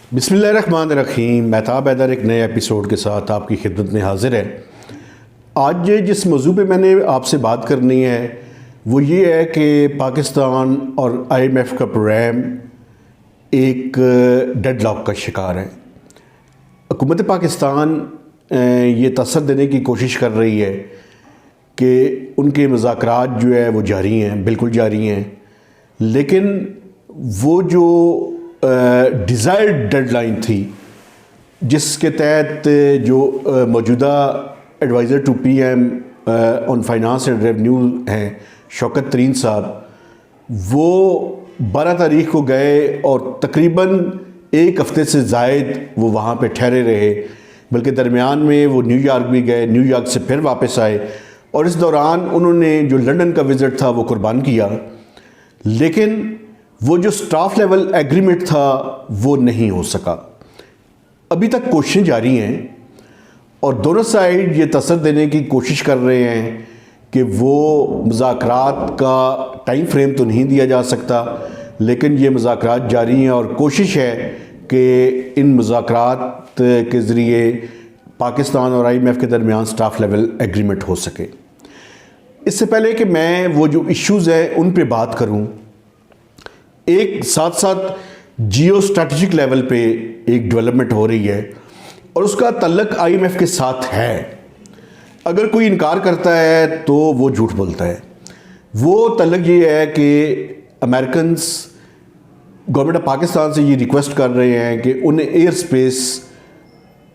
बिस्मिल्लाहिर्रहमानिर्रहीम। महताब हैदर एक नए एपिसोड के साथ आपकी खिदमत में हाजिर है। आज जिस मौजू पे मैंने आपसे बात करनी है वो ये है कि पाकिस्तान और IMF का प्रोग्राम एक डेडलॉक का शिकार है। हुकूमत पाकिस्तान ये तसर देने की कोशिश कर रही है कि उनके मुज़ाकरात जो है वो जारी हैं, बिल्कुल जारी हैं, लेकिन वो जो डिज़ायर्ड डेडलाइन थी जिसके तहत जो मौजूदा adviser to PM on finance and revenue हैं शौकत तरीन साहब, वो 12 तारीख को गए और तकरीबन एक हफ़्ते से ज़ायद वो वहाँ पे ठहरे रहे, बल्कि दरमियान में वो न्यूयॉर्क भी गए, न्यूयॉर्क से फिर वापस आए और इस दौरान उन्होंने जो लंदन का विज़िट था वो कुर्बान किया, लेकिन वो जो स्टाफ लेवल एग्रीमेंट था वो नहीं हो सका। अभी तक कोशिशें जारी हैं और दोनों साइड ये तसर देने की कोशिश कर रहे हैं कि वो मुज़ाकरात का टाइम फ्रेम तो नहीं दिया जा सकता, लेकिन ये मुज़ाकरात जारी हैं और कोशिश है कि इन मुज़ाकरात के ज़रिए पाकिस्तान और IMF के दरमियान स्टाफ लेवल एग्रीमेंट हो सके। इससे पहले कि मैं वो जो इश्यूज़ हैं उन पे बात करूं, एक साथ साथ जियो स्ट्रैटेजिक लेवल पे एक डेवलपमेंट हो रही है और उसका तल्लक IMF के साथ है। अगर कोई इनकार करता है तो वो झूठ बोलता है। वो तल्लक ये है कि अमेरिकन्स गवर्नमेंट ऑफ पाकिस्तान से ये रिक्वेस्ट कर रहे हैं कि उन्हें एयर स्पेस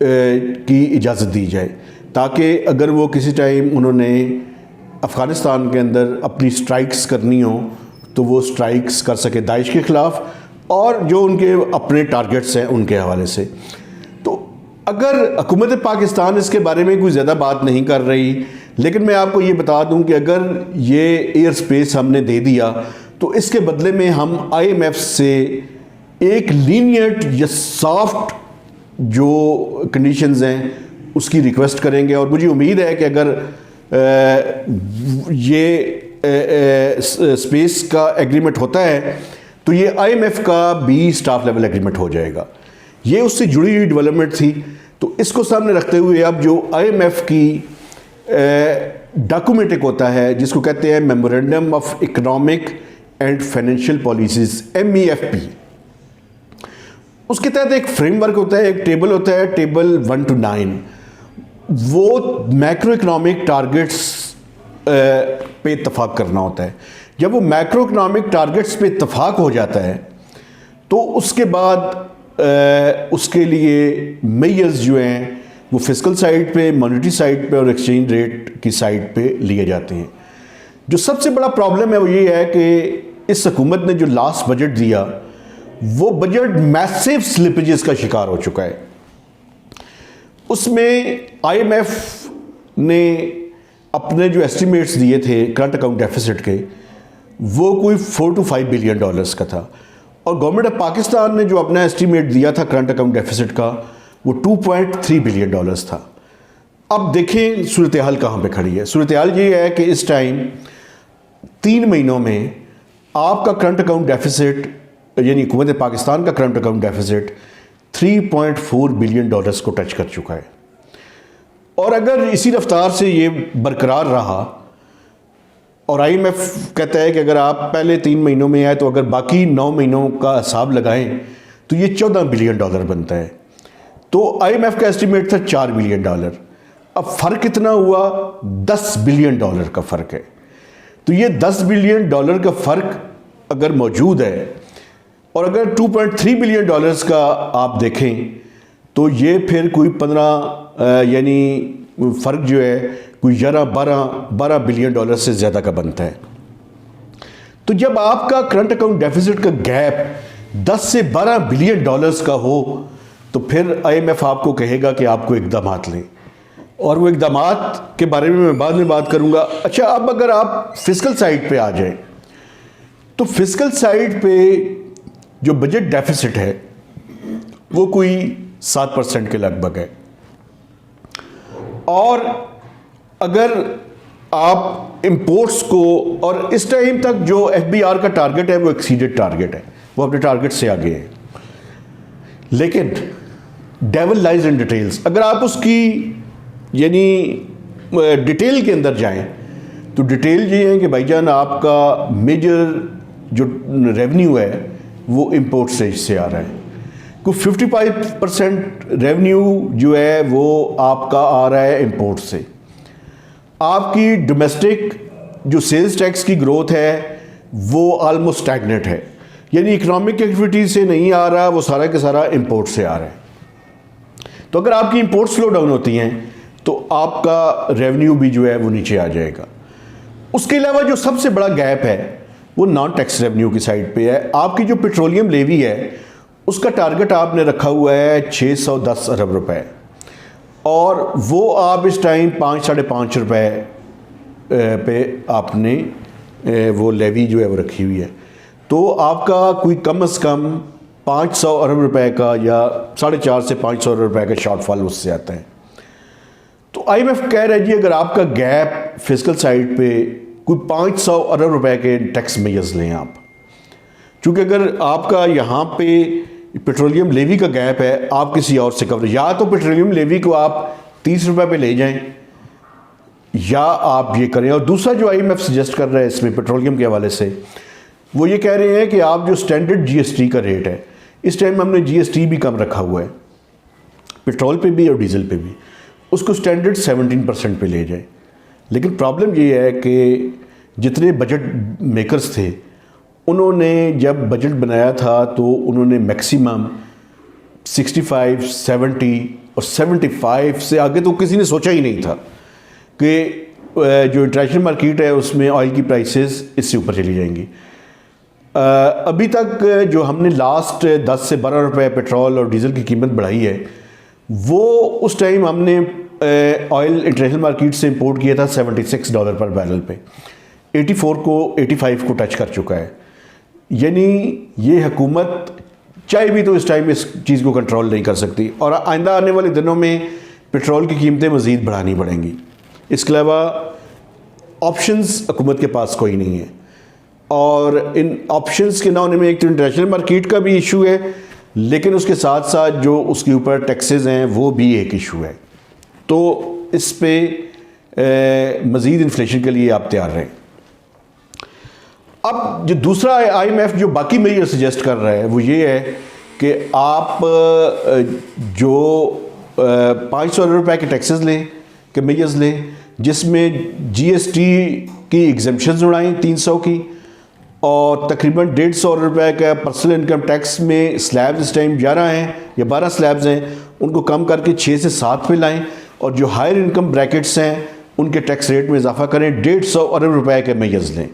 की इजाज़त दी जाए, ताकि अगर वो किसी टाइम उन्होंने अफ़गानिस्तान के अंदर अपनी स्ट्राइक्स करनी हो तो वो स्ट्राइक्स कर सके दाइश के ख़िलाफ़ और जो उनके अपने टारगेट्स हैं उनके हवाले से। तो अगर हुकूमत पाकिस्तान इसके बारे में कोई ज़्यादा बात नहीं कर रही, लेकिन मैं आपको ये बता दूं कि अगर ये एयर स्पेस हमने दे दिया तो इसके बदले में हम IMF से एक लीनियंट या सॉफ्ट जो कंडीशंस हैं उसकी रिक्वेस्ट करेंगे और मुझे उम्मीद है कि अगर ये स्पेस का एग्रीमेंट होता है तो ये IMF का भी स्टाफ लेवल एग्रीमेंट हो जाएगा। ये उससे जुड़ी हुई डेवलपमेंट थी, तो इसको सामने रखते हुए अब जो IMF की डॉक्यूमेंट एक होता है जिसको कहते हैं memorandum of economic and financial policies MEFP, उसके तहत एक फ्रेमवर्क होता है, एक टेबल होता है, टेबल 1 to 9। वो मैक्रो इकोनॉमिक टारगेट्स पे इत्तफाक करना होता है। जब वो मैक्रो इकोनॉमिक टारगेट्स पे इत्तफाक हो जाता है तो उसके बाद उसके लिए मेजर्स जो हैं वो फिस्कल साइड पे, मॉनेटरी साइड पे और एक्सचेंज रेट की साइड पे लिए जाते हैं। जो सबसे बड़ा प्रॉब्लम है वो ये है कि इस हुकूमत ने जो लास्ट बजट दिया वो बजट मैसिव स्लिपेजेस का शिकार हो चुका है। उसमें IMF ने अपने जो एस्टिमेट्स दिए थे करंट अकाउंट डेफिसिट के वो कोई 4 to 5 बिलियन डॉलर्स का था और गवर्नमेंट ऑफ पाकिस्तान ने जो अपना एस्टिमेट दिया था करंट अकाउंट डेफिसिट का वो 2.3 बिलियन डॉलर्स था। अब देखें सूरत हाल कहाँ पे खड़ी है। सूरत हाल ये है कि इस टाइम 3 महीनों में आपका करंट अकाउंट डेफिसिट यानी हुकूमत पाकिस्तान का current account deficit 3.4 billion dollars को टच कर चुका है और अगर इसी रफ्तार से ये बरकरार रहा और IMF कहता है कि अगर आप पहले 3 महीनों में आए तो अगर बाकी 9 महीनों का हिसाब लगाएं तो ये 14 बिलियन डॉलर बनता है। तो IMF का एस्टिमेट था 4 बिलियन डॉलर। अब फ़र्क कितना हुआ? 10 बिलियन डॉलर का फ़र्क है। तो ये 10 बिलियन डॉलर का फ़र्क अगर मौजूद है और अगर 2.3 बिलियन डॉलर्स का आप देखें तो ये फिर कोई 15 यानी फ़र्क जो है कोई 12 बिलियन डॉलर से ज़्यादा का बनता है। तो जब आपका करंट अकाउंट डेफिसिट का गैप 10 से 12 बिलियन डॉलर्स का हो तो फिर IMF आपको कहेगा कि आपको इक़दामात लें और वो इक़दामात के बारे में मैं बाद में बात करूँगा। अच्छा, अब अगर आप फिस्कल साइड पे आ जाएं तो फिस्कल साइड पे जो बजट डेफिसिट है वो कोई 7% के लगभग है और अगर आप इंपोर्ट्स को, और इस टाइम तक जो FBR का टारगेट है वो एक्सीडेड टारगेट है, वो अपने टारगेट से आगे है। लेकिन डेविल लाइज इन डिटेल्स। अगर आप उसकी यानी डिटेल के अंदर जाएं तो डिटेल ये है कि भाईजान आपका मेजर जो रेवेन्यू है वो इंपोर्ट से आ रहा है। कुछ 55% रेवेन्यू जो है वो आपका आ रहा है इंपोर्ट से। आपकी डोमेस्टिक जो सेल्स टैक्स की ग्रोथ है वो ऑलमोस्ट स्टैग्नेंट है, यानी इकोनॉमिक एक्टिविटी से नहीं आ रहा, वो सारा के सारा इंपोर्ट से आ रहा है। तो अगर आपकी इंपोर्ट स्लो डाउन होती हैं तो आपका रेवेन्यू भी जो है वो नीचे आ जाएगा। उसके अलावा जो सबसे बड़ा गैप है वो नॉन टैक्स रेवेन्यू की साइड पे है। आपकी जो पेट्रोलियम लेवी है उसका टारगेट आपने रखा हुआ है 610 अरब रुपए, और वो आप इस टाइम 5-5.5 रुपए पे आपने वो लेवी जो है वो रखी हुई है। तो आपका कोई कम से कम 500 अरब रुपए का या 450 से 500 अरब रुपए का शॉर्टफॉल उससे आता है। तो IMF कह रहा है जी अगर आपका गैप फिस्कल साइड पे कोई 500 अरब रुपए के टैक्स मेजर्स लें आप, चूँकि अगर आपका यहाँ पे पेट्रोलियम लेवी का गैप है, आप किसी और से कवर, या तो पेट्रोलियम लेवी को आप 30 रुपए पे ले जाएं या आप ये करें। और दूसरा जो IMF सजेस्ट कर रहा है इसमें पेट्रोलियम के हवाले से, वो ये कह रहे हैं कि आप जो स्टैंडर्ड GST का रेट है, इस टाइम हमने GST भी कम रखा हुआ है पेट्रोल पे भी और डीजल पे भी, उसको स्टैंडर्ड 17% पे ले जाए। लेकिन प्रॉब्लम ये है कि जितने बजट मेकर्स थे उन्होंने जब बजट बनाया था तो उन्होंने मैक्सिमम 65, 70 और 75 से आगे तो किसी ने सोचा ही नहीं था कि जो इंटरनेशनल मार्केट है उसमें ऑयल की प्राइसेस इससे ऊपर चली जाएंगी। अभी तक जो हमने लास्ट 10 से 12 रुपए पेट्रोल और डीजल की कीमत बढ़ाई है, वो उस टाइम हमने ऑयल इंटरनेशनल मार्केट से इंपोर्ट किया था $76 पर बैरल पे, 85 को टच कर चुका है। यानी ये हुकूमत चाहे भी तो इस टाइम इस चीज़ को कंट्रोल नहीं कर सकती, और आइंदा आने वाले दिनों में पेट्रोल की कीमतें मज़ीद बढ़ानी पड़ेंगी। इसके अलावा ऑप्शंस हुकूमत के पास कोई नहीं है, और इन ऑप्शंस के ना होने में एक तो इंटरनेशनल मार्केट का भी इशू है, लेकिन उसके साथ साथ जो उसके ऊपर टैक्सेस हैं वो भी एक इशू है। तो इस पे मज़ीद इन्फ्लेशन के लिए आप तैयार रहें। अब जो दूसरा IMF जो बाकी मेजर सजेस्ट कर रहा है वो ये है कि आप जो 500 अरब रुपए के टैक्सेस लें, के मेजर्स लें, जिसमें GST की एग्जम्पशन उड़ाएँ 300 की, और तकरीबन 150 रुपए का पर्सनल इनकम टैक्स में स्लैब्स इस टाइम 11 हैं या 12 स्लैब्स हैं, उनको कम करके 6 से 7 पे लाएँ, और जो हायर इनकम ब्रैकेट्स हैं उनके टैक्स रेट में इजाफा करें, 150 अरब रुपए के मेजर्स लें।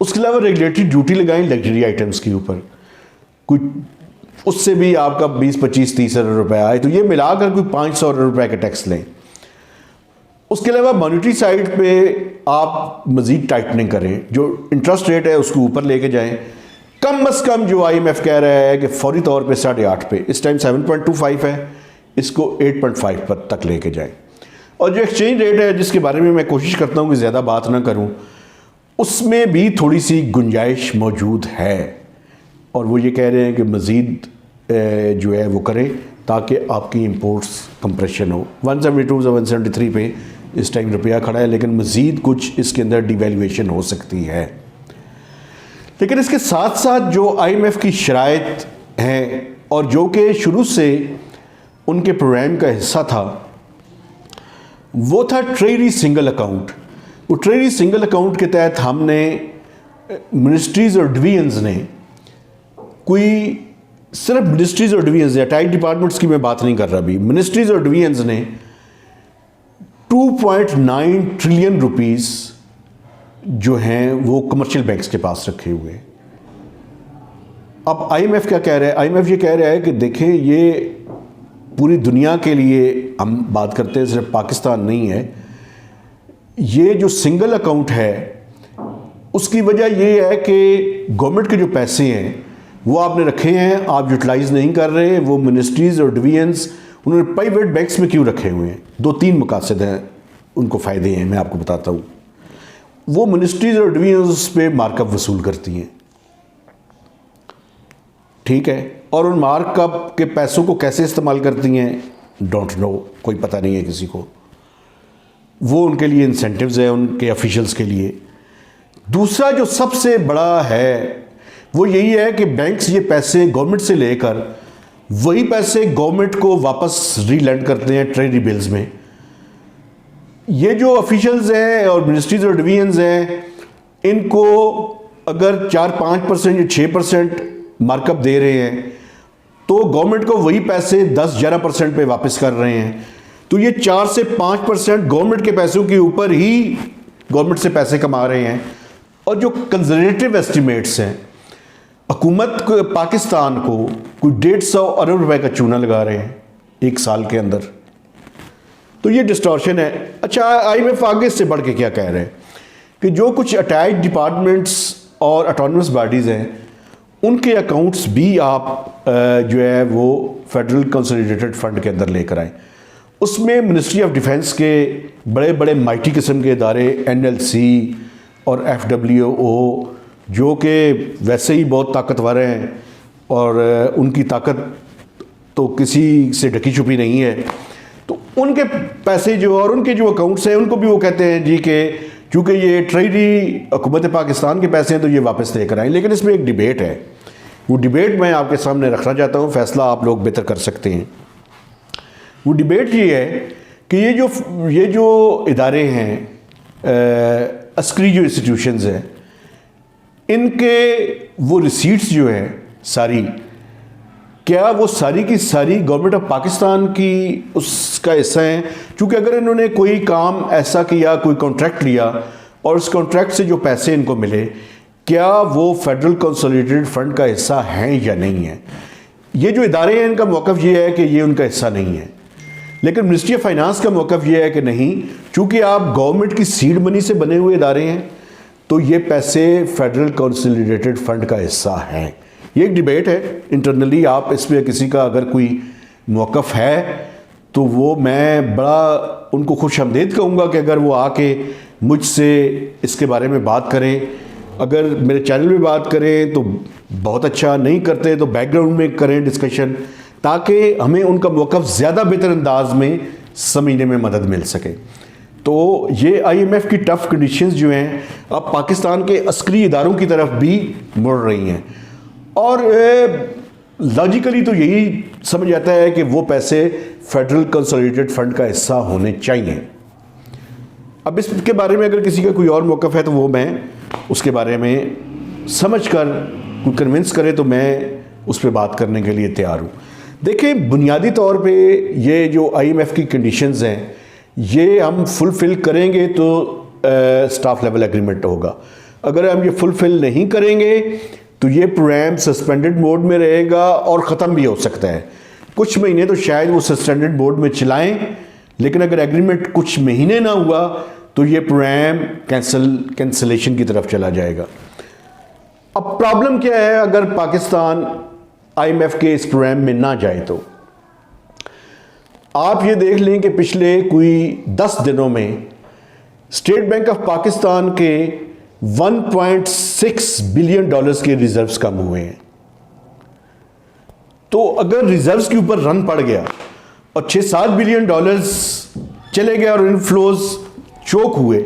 उसके अलावा रेगुलेटरी ड्यूटी लगाएं लग्जरी आइटम्स के ऊपर, कोई उससे भी आपका 20, 25, 30 अरब रुपए आए, तो ये मिलाकर कोई 500 अरब रुपए का टैक्स लें। उसके अलावा मॉनेटरी साइड पे आप मज़ीद टाइटनिंग करें, जो इंटरेस्ट रेट है उसको ऊपर लेके जाएं। कम से कम जो IMF कह रहा है कि फौरी तौर पे 8.5 पे, इस टाइम 7.25 है, इसको 8.5 पर तक लेके जाएं। और जो एक्सचेंज रेट है जिसके बारे में मैं कोशिश करता हूँ कि ज़्यादा बात ना करूँ, उसमें भी थोड़ी सी गुंजाइश मौजूद है, और वो ये कह रहे हैं कि मज़ीद जो है वो करें ताकि आपकी इंपोर्ट्स कंप्रेशन हो। 172 से 173 पे इस टाइम रुपया खड़ा है, लेकिन मज़ीद कुछ इसके अंदर डिवैल्यूएशन हो सकती है। लेकिन इसके साथ साथ जो IMF की शराइत हैं और जो कि शुरू से उनके प्रोग्राम का हिस्सा था, वो था ट्रेजरी सिंगल अकाउंट। वो ट्रेजरी सिंगल अकाउंट के तहत हमने मिनिस्ट्रीज़ और डिवीजन्स ने, कोई सिर्फ मिनिस्ट्रीज़ और डिवीजन्स या टाइट डिपार्टमेंट्स की मैं बात नहीं कर रहा अभी, मिनिस्ट्रीज़ और डिवीजन्स ने 2.9 ट्रिलियन रुपीस जो हैं वो कमर्शियल बैंक्स के पास रखे हुए हैं। अब IMF क्या कह रहा है? IMF ये कह रहा है कि देखें, ये पूरी दुनिया के लिए हम बात करते हैं, सिर्फ पाकिस्तान नहीं है। ये जो सिंगल अकाउंट है उसकी वजह ये है कि गवर्नमेंट के जो पैसे हैं वो आपने रखे हैं, आप यूटिलाइज नहीं कर रहे। वो मिनिस्ट्रीज़ और डिवीजन्स उन्होंने प्राइवेट बैंक्स में क्यों रखे हुए हैं? 2-3 मकासद हैं, उनको फ़ायदे हैं, मैं आपको बताता हूँ। वो मिनिस्ट्रीज़ और डिवीजन्स पे मार्कअप वसूल करती हैं। ठीक है, और उन मार्कअप के पैसों को कैसे इस्तेमाल करती हैं डोंट नो, कोई पता नहीं है किसी को। वो उनके लिए इंसेंटिव्स हैं उनके ऑफिशियल्स के लिए। दूसरा जो सबसे बड़ा है वो यही है कि बैंक्स ये पैसे गवर्नमेंट से लेकर वही पैसे गवर्नमेंट को वापस रीलैंड करते हैं ट्रेजरी बिल्स में। ये जो ऑफिशियल्स हैं और मिनिस्ट्रीज और डिवीजन्स हैं, इनको अगर 4-5% या 6% मार्कअप दे रहे हैं तो गवर्नमेंट को वही पैसे 10-11% पे वापस कर रहे हैं। तो ये 4 से 5% गवर्नमेंट के पैसों के ऊपर ही गवर्नमेंट से पैसे कमा रहे हैं। और जो कंजर्वेटिव एस्टिमेट्स हैं, हुकूमत को पाकिस्तान को कोई 150 अरब रुपए का चूना लगा रहे हैं एक साल के अंदर। तो ये डिस्टॉर्शन है। अच्छा, IMF आगे इससे बढ़ के क्या कह रहे हैं कि जो कुछ अटैच्ड डिपार्टमेंट्स और ऑटोनमस बॉडीज़ हैं उनके अकाउंट्स भी आप जो है वो फेडरल कंसोलिडेटेड फंड के अंदर लेकर आए। उसमें मिनिस्ट्री ऑफ डिफेंस के बड़े बड़े माइटी किस्म के इदारे NLC और FWO जो कि वैसे ही बहुत ताकतवर हैं और उनकी ताकत तो किसी से ढकी छुपी नहीं है, तो उनके पैसे जो और उनके जो अकाउंट्स हैं उनको भी वो कहते हैं जी कि चूँकि ये ट्रेजरी हुकूमत पाकिस्तान के पैसे हैं तो ये वापस लेकर आएँ। लेकिन इसमें एक डिबेट है, वो डिबेट मैं आपके सामने रखना चाहता हूँ, फैसला आप लोग बेहतर कर सकते हैं। वो डिबेट ये है कि ये जो इदारे हैं, अस्करी जो इंस्टीट्यूशंस हैं, इनके वो रिसीट्स जो हैं सारी, क्या वो सारी की सारी गवर्नमेंट ऑफ पाकिस्तान की उसका हिस्सा है? क्योंकि अगर इन्होंने कोई काम ऐसा किया, कोई कॉन्ट्रैक्ट लिया और उस कॉन्ट्रैक्ट से जो पैसे इनको मिले, क्या वो फेडरल कंसोलिडेटेड फंड का हिस्सा हैं या नहीं है? ये जो इदारे हैं इनका मौक़िफ़ ये है कि ये उनका हिस्सा नहीं है। लेकिन मिनिस्ट्री ऑफ फाइनेंस का मौक़िफ़ ये है कि नहीं, चूँकि आप गवर्नमेंट की सीड मनी से बने हुए इदारे हैं तो ये पैसे फेडरल कंसोलिडेटेड फंड का हिस्सा हैं। ये एक डिबेट है इंटरनली, आप इसमें किसी का अगर कोई मौक़िफ़ है तो वो मैं बड़ा उनको खुशामदीद कहूँगा कि अगर वो आके मुझसे इसके बारे में बात करें। अगर मेरे चैनल में बात करें तो बहुत अच्छा, नहीं करते तो बैकग्राउंड में करें डिस्कशन, ताकि हमें उनका मौक़िफ़ ज़्यादा बेहतर अंदाज में समझने में मदद मिल सके। तो ये IMF की टफ़ कंडीशंस जो हैं अब पाकिस्तान के अस्करी इदारों की तरफ भी मुड़ रही हैं और लॉजिकली तो यही समझ आता है कि वो पैसे फेडरल कंसोलिडेटेड फंड का हिस्सा होने चाहिए। अब इसके बारे में अगर किसी का कोई और मौक़िफ़ है तो वो मैं उसके बारे में समझ कर कोई कन्विंस करे तो मैं उस पर बात करने के लिए तैयार हूँ। देखिए, बुनियादी तौर पे ये जो IMF की कंडीशंस हैं ये हम फुलफ़िल करेंगे तो स्टाफ लेवल एग्रीमेंट होगा। अगर हम ये फुलफ़िल नहीं करेंगे तो ये प्रोग्राम सस्पेंडेड मोड में रहेगा और ख़त्म भी हो सकता है। कुछ महीने तो शायद वो सस्पेंडेड मोड में चलाएं, लेकिन अगर एग्रीमेंट कुछ महीने ना हुआ तो ये प्रोग्राम कैंसलेशन की तरफ चला जाएगा। अब प्रॉब्लम क्या है अगर पाकिस्तान IMF के इस प्रोग्राम में ना जाए तो? आप ये देख लें कि पिछले कोई 10 दिनों में स्टेट बैंक ऑफ पाकिस्तान के 1.6 बिलियन डॉलर्स के रिजर्व्स कम हुए हैं। तो अगर रिजर्व्स के ऊपर रन पड़ गया और 6-7 बिलियन डॉलर्स चले गए और इनफ्लोज चोक हुए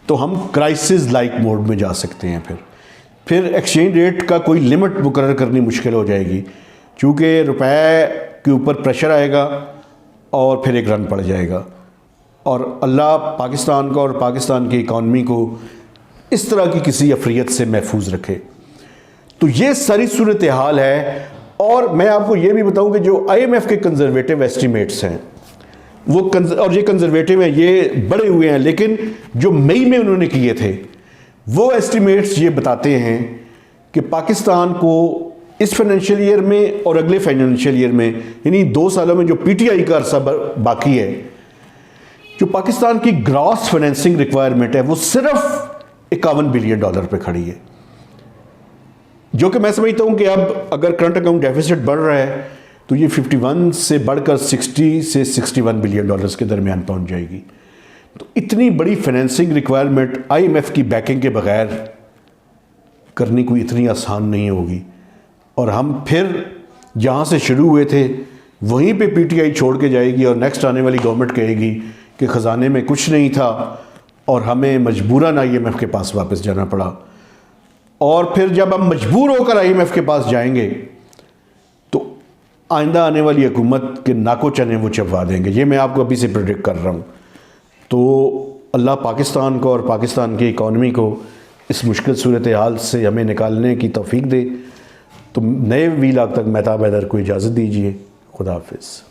तो हम क्राइसिस लाइक मोड में जा सकते हैं। फिर एक्सचेंज रेट का कोई लिमिट मुकर्रर करनी मुश्किल हो जाएगी, क्योंकि रुपए के ऊपर प्रेशर आएगा और फिर एक रन पड़ जाएगा। और अल्लाह पाकिस्तान को और पाकिस्तान की इकॉनमी को इस तरह की किसी अफरियत से महफूज रखे। तो ये सारी सूरत हाल है। और मैं आपको ये भी बताऊं कि जो IMF के कंजर्वेटिव एस्टिमेट्स हैं वो और ये कंजर्वेटिव हैं, ये बढ़े हुए हैं, लेकिन जो मई में उन्होंने किए थे वो एस्टिमेट्स ये बताते हैं कि पाकिस्तान को इस फाइनेंशियल ईयर में और अगले फाइनेंशियल ईयर में, यानी 2 सालों में जो PTI का अरसा बाकी है, जो पाकिस्तान की ग्रॉस फाइनेंसिंग रिक्वायरमेंट है वो सिर्फ 51 बिलियन डॉलर पे खड़ी है। जो कि मैं समझता हूं कि अब अगर करंट अकाउंट डेफिसिट बढ़ रहा है तो ये 51 से बढ़कर 60 से 61 बिलियन डॉलर्स के दरमियान पहुंच जाएगी। तो इतनी बड़ी फाइनेंसिंग रिक्वायरमेंट IMF की बैकिंग के बगैर करनी कोई इतनी आसान नहीं होगी। और हम फिर जहाँ से शुरू हुए थे वहीं पे पीटीआई छोड़ के जाएगी और नेक्स्ट आने वाली गवर्नमेंट कहेगी कि ख़जाने में कुछ नहीं था और हमें मजबूरन आईएमएफ के पास वापस जाना पड़ा। और फिर जब हम मजबूर होकर आईएमएफ के पास जाएंगे तो आइंदा आने वाली हुकूमत के नाको चने वो चबवा देंगे। ये मैं आपको अभी से प्रेडिक्ट कर रहा हूँ। तो अल्लाह पाकिस्तान को और पाकिस्तान की इकॉनमी को इस मुश्किल सूरत हाल से हमें निकालने की तौफीक दे। तो नए वीलॉग तक मेहताब हैदर को इजाज़त दीजिए। खुदा हाफिज़।